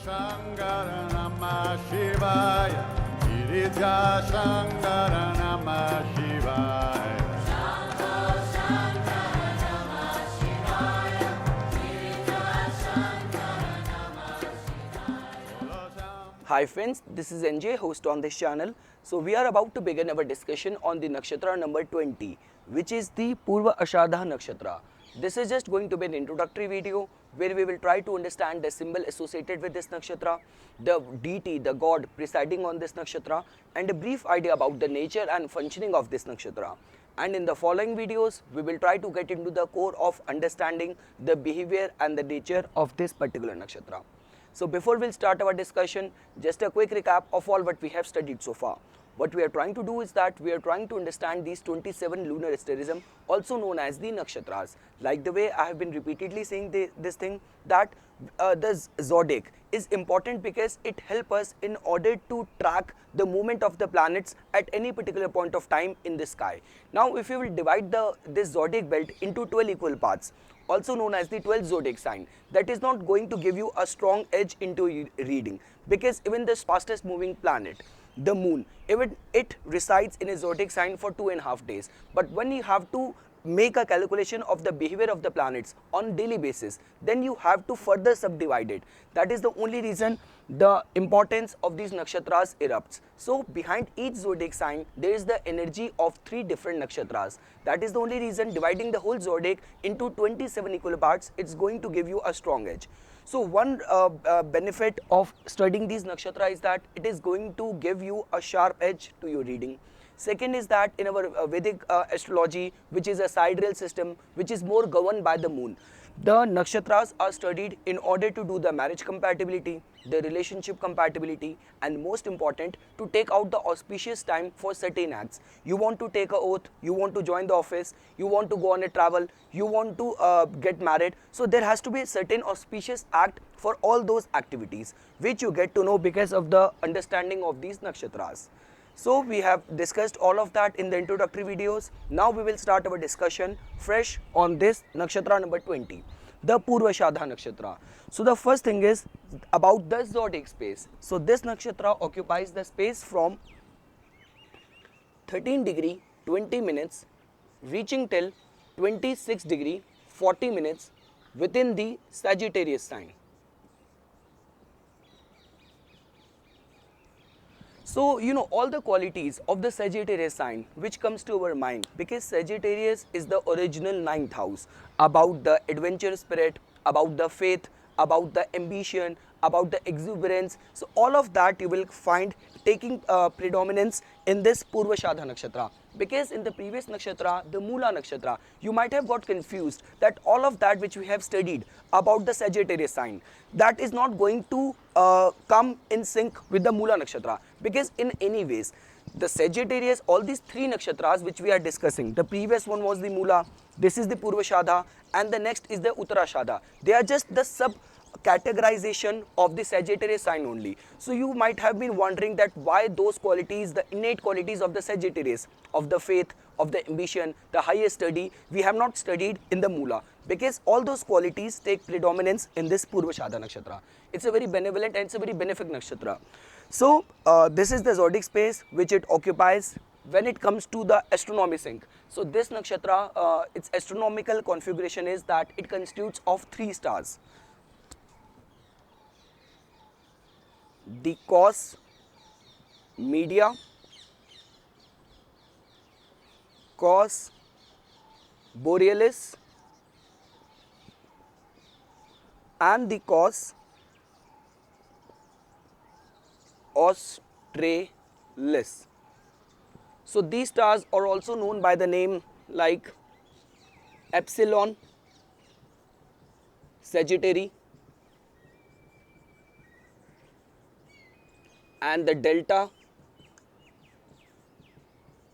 Shankara Namah Shivaya, Girija Shankara Namah Shivaya. Hi friends, this is NJ, host on this channel. So we are about to begin our discussion on the nakshatra number 20, which is the Purva-Ashadha Nakshatra. This is just going to be an introductory video where we will try to understand the symbol associated with this nakshatra, the deity, the god presiding on this nakshatra, and a brief idea about the nature and functioning of this nakshatra. And in the following videos, we will try to get into the core of understanding the behavior and the nature of this particular nakshatra. So before we'll start our discussion, just a quick recap of all what we have studied so far. What we are trying to do is that we are trying to understand these 27 lunar asterism, also known as the nakshatras. Like the way I have been repeatedly saying this thing, that the zodiac is important because it helps us in order to track the movement of the planets at any particular point of time in the sky. Now if we will divide this zodiac belt into 12 equal parts, also known as the 12th zodiac sign, that is not going to give you a strong edge into reading, because even the fastest moving planet, the moon, even it resides in a zodiac sign for 2.5 days. But when you have to make a calculation of the behavior of the planets on daily basis, then you have to further subdivide it. That is the only reason the importance of these nakshatras erupts. So behind each zodiac sign there is the energy of 3 different nakshatras. That is the only reason dividing the whole zodiac into 27 equal parts, it's going to give you a strong edge. So one benefit of studying these nakshatra is that it is going to give you a sharp edge to your reading. Second is that in our Vedic astrology, which is a sidereal system which is more governed by the moon, the nakshatras are studied in order to do the marriage compatibility, the relationship compatibility, and most important, to take out the auspicious time for certain acts. You want to take an oath, you want to join the office, you want to go on a travel, you want to get married. So there has to be a certain auspicious act for all those activities, which you get to know because of the understanding of these nakshatras. So we have discussed all of that in the introductory videos. Now we will start our discussion fresh on this nakshatra number 20, the Purva-Ashadha Nakshatra. So the first thing is about the zodiac space. So this nakshatra occupies the space from 13 degree 20 minutes reaching till 26 degree 40 minutes within the Sagittarius sign. So, you know, all the qualities of the Sagittarius sign which comes to our mind, because Sagittarius is the original 9th house, about the adventure spirit, about the faith, about the ambition, about the exuberance. So all of that you will find taking predominance in this Purva-Ashadha Nakshatra. Because in the previous nakshatra, the Mula Nakshatra, you might have got confused that all of that which we have studied about the Sagittarius sign, that is not going to come in sync with the Mula Nakshatra. Because in any ways, the Sagittarius, all these 3 nakshatras which we are discussing, the previous one was the Mula, this is the Purva-Ashadha, and the next is the Uttara-Ashadha. They are just the sub categorization of the Sagittarius sign only. So you might have been wondering that why those qualities, the innate qualities of the Sagittarius, of the faith, of the ambition, the highest study, we have not studied in the Mula, because all those qualities take predominance in this Purva-Ashadha Nakshatra. It's a very benevolent and it's a very benefic nakshatra. So this is the zodiac space which it occupies when it comes to the astronomy sync. So this nakshatra, its astronomical configuration is that it constitutes of 3 stars. The cos media, cos borealis, and the cos australis. So these stars are also known by the name like Epsilon Sagittari and the Delta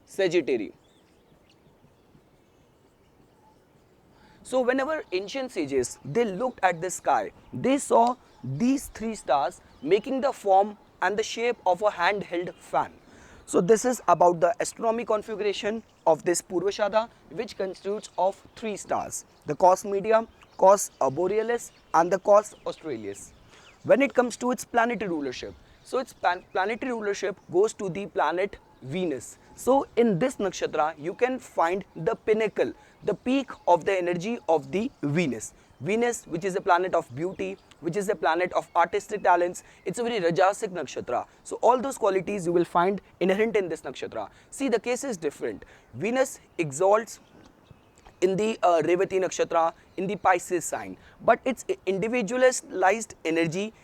Sagittari. So whenever ancient sages, they looked at the sky, they saw these 3 stars making the form and the shape of a handheld fan. So this is about the astronomy configuration of this Purva-Ashadha, which constitutes of 3 stars, the cos media, cos borealis, and the cos australis. When it comes to its planetary rulership, so its planetary rulership goes to the planet Venus. So in this nakshatra, you can find the pinnacle, the peak of the energy of the Venus. Venus, which is a planet of beauty, which is a planet of artistic talents, it's a very rajasic nakshatra. So all those qualities you will find inherent in this nakshatra. See, the case is different. Venus exalts in the Revati nakshatra, in the Pisces sign, but its individualized energy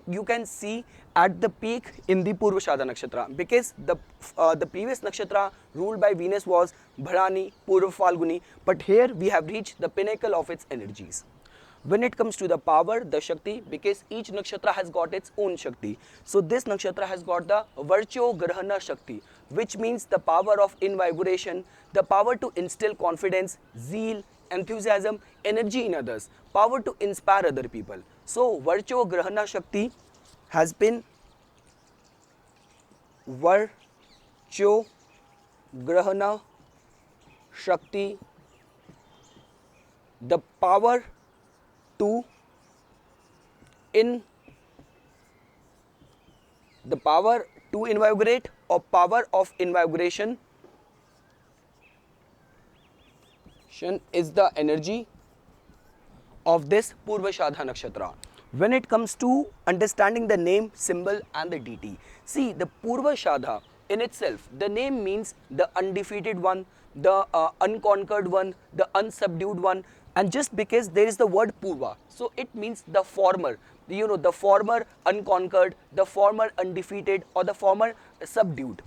you can see at the peak in the Purva-Ashadha Nakshatra, because the previous nakshatra ruled by Venus was Bharani, Purva Falguni, but here we have reached the pinnacle of its energies. When it comes to the power, the Shakti, because each nakshatra has got its own Shakti. So this nakshatra has got the Varcho Grahana Shakti, which means the power of invigoration, the power to instill confidence, zeal, enthusiasm, energy in others, power to inspire other people. So Varcho Grahana Shakti has been Varcho Grahana Shakti, the power to invigorate or power of invigoration is the energy of this Purva-Ashadha Nakshatra. When it comes to understanding the name, symbol and the deity, see, the Purva-Ashadha in itself, the name means the undefeated one, the unconquered one, the unsubdued one, and just because there is the word Purva, so it means the former, the former unconquered, the former undefeated, or the former subdued.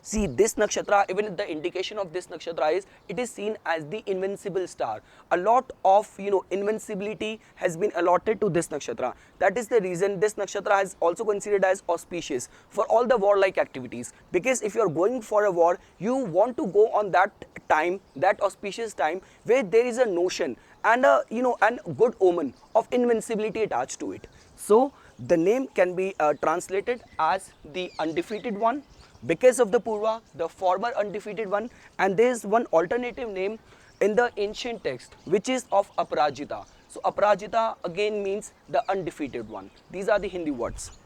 See, this nakshatra, even the indication of this nakshatra is, it is seen as the invincible star. A lot of, invincibility has been allotted to this nakshatra. That is the reason this nakshatra is also considered as auspicious for all the warlike activities. Because if you are going for a war, you want to go on that time, that auspicious time, where there is a notion and a, and good omen of invincibility attached to it. So the name can be translated as the undefeated one, because of the Purva, the former undefeated one, and there is one alternative name in the ancient text which is of Aparajita. So Aparajita again means the undefeated one. These are the Hindi words.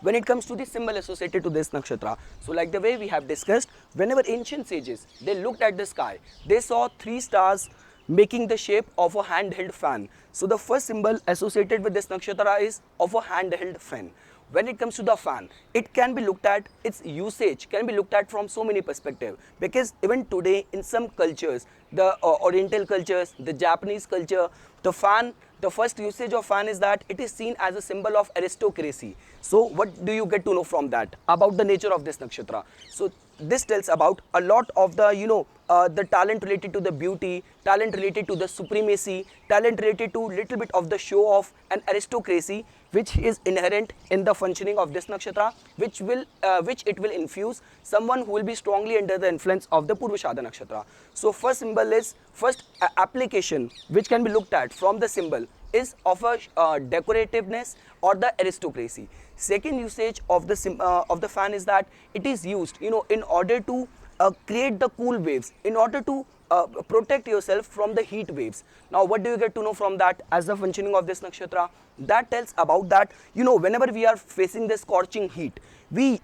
When it comes to the symbol associated to this nakshatra, so like the way we have discussed, whenever ancient sages, they looked at the sky, they saw 3 stars making the shape of a handheld fan. So the first symbol associated with this nakshatra is of a handheld fan. When it comes to the fan, it can be looked at, its usage can be looked at from so many perspectives, because even today in some cultures, the oriental cultures, the Japanese culture, the fan, the first usage of fan is that it is seen as a symbol of aristocracy. So what do you get to know from that about the nature of this nakshatra? So this tells about a lot of the, the talent related to the beauty, talent related to the supremacy, talent related to little bit of the show off and aristocracy, which is inherent in the functioning of this nakshatra, which it will infuse someone who will be strongly under the influence of the Purva-Ashadha Nakshatra. So first symbol is, application which can be looked at from the symbol is of a decorativeness or the aristocracy. Second usage of the fan is that it is used, in order to create the cool waves, in order to protect yourself from the heat waves. Now what do you get to know from that as the functioning of this nakshatra? That tells about that, whenever we are facing the scorching heat, we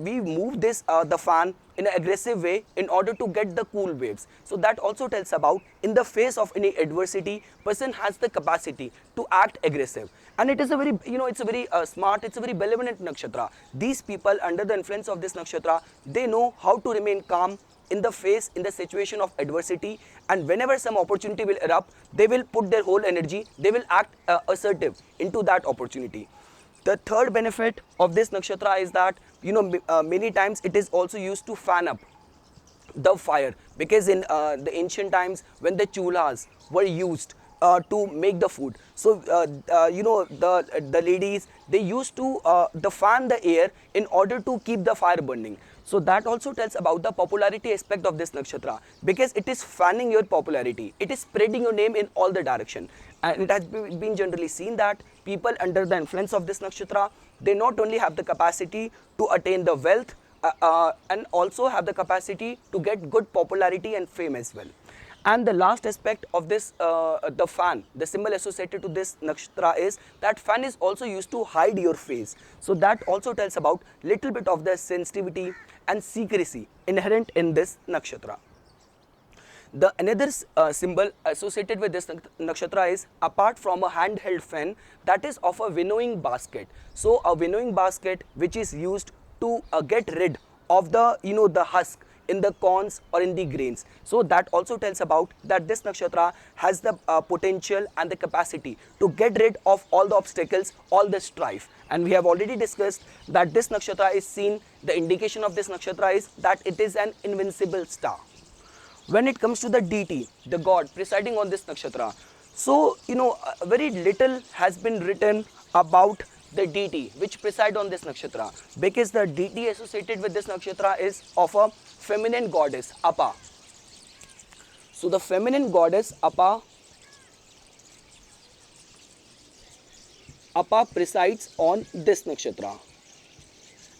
move this the fan in an aggressive way in order to get the cool waves. So that also tells about, in the face of any adversity, person has the capacity to act aggressive, and it is a very, it's a very smart, it's a very benevolent nakshatra. These people under the influence of this nakshatra, they know how to remain calm in the situation of adversity, and whenever some opportunity will erupt, they will put their whole energy, they will act assertive into that opportunity. The third benefit of this nakshatra is that, many times it is also used to fan up the fire, because in the ancient times when the chulhas were used to make the food, so the ladies, they used to the fan the air in order to keep the fire burning. So that also tells about the popularity aspect of this nakshatra, because it is fanning your popularity, it is spreading your name in all the direction. And it has been generally seen that people under the influence of this nakshatra, they not only have the capacity to attain the wealth and also have the capacity to get good popularity and fame as well. And the last aspect of this, the fan, the symbol associated to this nakshatra is that fan is also used to hide your face. So that also tells about little bit of the sensitivity and secrecy inherent in this nakshatra. The another symbol associated with this nakshatra is, apart from a handheld fan, that is of a winnowing basket. So a winnowing basket which is used to get rid of the the husk in the corns or in the grains. So that also tells about that this nakshatra has the potential and the capacity to get rid of all the obstacles, all the strife. And we have already discussed that this nakshatra is seen, the indication of this nakshatra is that it is an invincible star. When it comes to the deity, the god presiding on this nakshatra, so very little has been written about the deity which preside on this nakshatra, because the deity associated with this nakshatra is of a feminine goddess Apa. So the feminine goddess Apa presides on this nakshatra.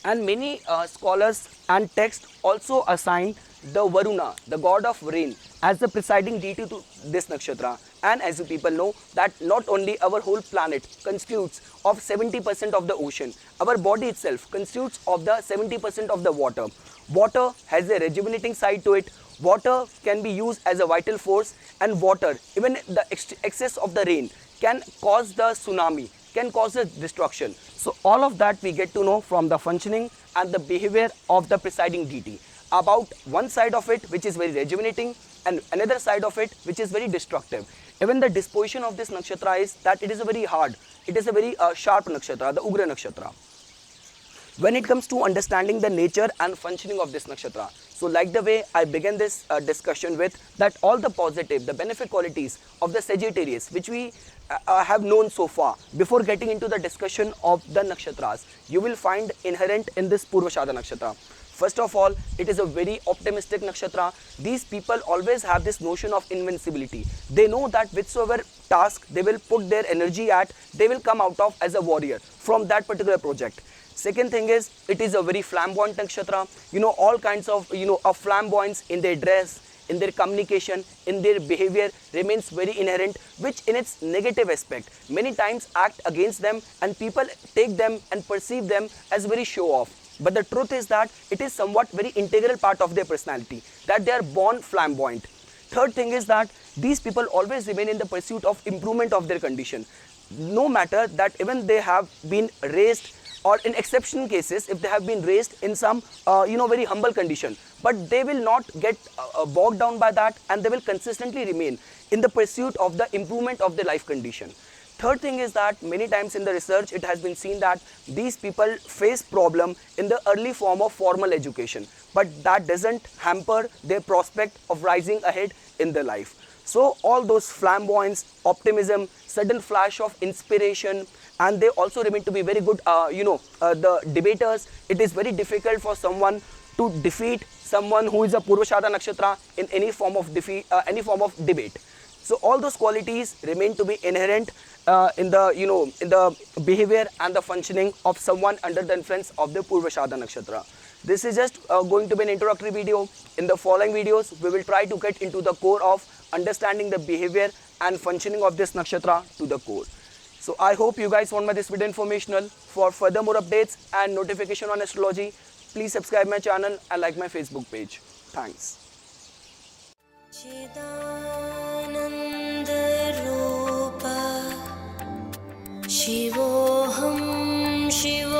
And many scholars and texts also assign the Varuna, the god of rain, as the presiding deity to this nakshatra. And as you people know that not only our whole planet constitutes of 70% of the ocean, our body itself constitutes of the 70% of the water. Water has a rejuvenating side to it. Water can be used as a vital force, and water, even the excess of the rain, can cause the tsunami, can cause the destruction. So all of that we get to know from the functioning and the behavior of the presiding deity. About one side of it which is very rejuvenating, and another side of it which is very destructive. Even the disposition of this nakshatra is that it is a very hard, it is a very sharp nakshatra, the Ugra nakshatra. When it comes to understanding the nature and functioning of this nakshatra, so like the way I began this discussion with, that all the positive, the benefit qualities of the Sagittarius which we have known so far, before getting into the discussion of the nakshatras, you will find inherent in this Purva-Ashadha Nakshatra. First of all, it is a very optimistic nakshatra. These people always have this notion of invincibility. They know that whichsoever task they will put their energy at, they will come out of as a warrior from that particular project. Second thing is, it is a very flamboyant nakshatra. All kinds of flamboyance in their dress, in their communication, in their behavior remains very inherent, which in its negative aspect many times act against them, and people take them and perceive them as very show off. But the truth is that it is somewhat very integral part of their personality, that they are born flamboyant. Third thing is that these people always remain in the pursuit of improvement of their condition. No matter that even they have been raised, or in exceptional cases if they have been raised in some very humble condition, but they will not get bogged down by that, and they will consistently remain in the pursuit of the improvement of their life condition. Third thing is that many times in the research it has been seen that these people face problem in the early form of formal education, but that doesn't hamper their prospect of rising ahead in their life. So all those flamboyance, optimism, sudden flash of inspiration, and they also remain to be very good the debaters. It is very difficult for someone to defeat someone who is a Purva-Ashadha Nakshatra in any form of debate. So all those qualities remain to be inherent in the behavior and the functioning of someone under the influence of the Purva-Ashadha Nakshatra. This is just going to be an introductory video. In the following videos, we will try to get into the core of understanding the behavior and functioning of this nakshatra to the core. So I hope you guys found this video informational. For further more updates and notification on astrology, please subscribe my channel and like my Facebook page. Thanks. Shivoham, Shivoham.